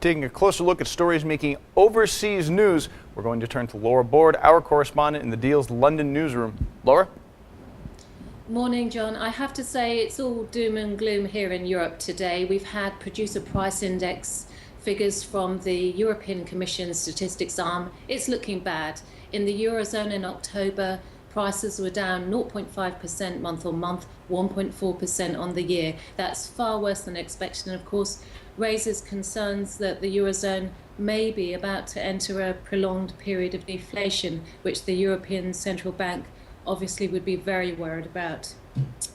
Taking a closer look at stories making overseas news, we're going to turn to Laura Board, our correspondent in the Deal's London newsroom. Laura? Morning, John. I have to say it's all doom and gloom here in Europe today. We've had producer price index figures from the European Commission statistics arm. It's looking bad. In the Eurozone in October, prices were down 0.5% month on month, 1.4% on the year. That's far worse than expected, and of course raises concerns that the Eurozone may be about to enter a prolonged period of deflation, which the European Central Bank obviously would be very worried about.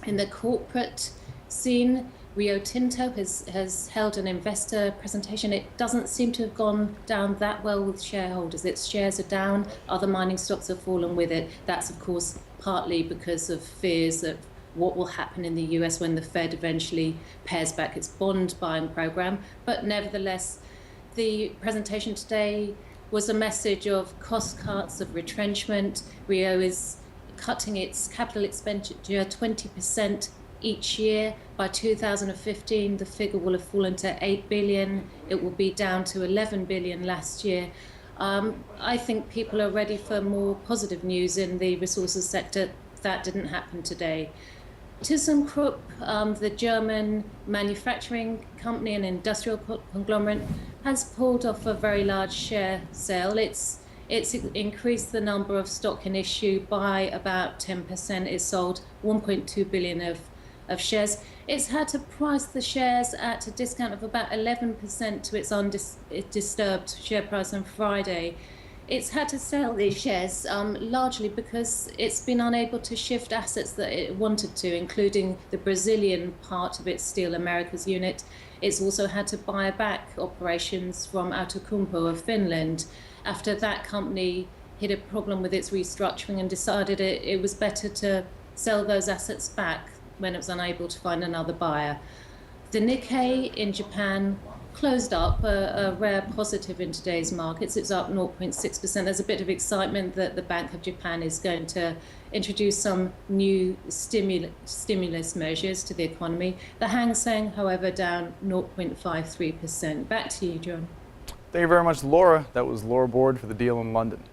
In the corporate scene, Rio Tinto has held an investor presentation. It doesn't seem to have gone down that well with shareholders. Its shares are down, other mining stocks have fallen with it. That's of course partly because of fears that what will happen in the US when the Fed eventually pares back its bond buying program. But nevertheless, the presentation today was a message of cost cuts, of retrenchment. Rio is cutting its capital expenditure 20% each year. By 2015, the figure will have fallen to 8 billion. It will be down to 11 billion last year. I think people are ready for more positive news in the resources sector. That didn't happen today. ThyssenKrupp, the German manufacturing company and industrial conglomerate, has pulled off a very large share sale. It's increased the number of stock in issue by about 10%. It's sold 1.2 billion of shares. It's had to price the shares at a discount of about 11% to its undisturbed share price on Friday. It's had to sell these shares largely because it's been unable to shift assets that it wanted to, including the Brazilian part of its Steel Americas unit. It's also had to buy back operations from Outokumpu of Finland after that company hit a problem with its restructuring and decided it was better to sell those assets back when it was unable to find another buyer. The Nikkei in Japan closed up, a rare positive in today's markets. It's up 0.6%. There's a bit of excitement that the Bank of Japan is going to introduce some new stimulus measures to the economy. The Hang Seng, however, down 0.53%. Back to you, John. Thank you very much, Laura. That was Laura Board for the Deal in London.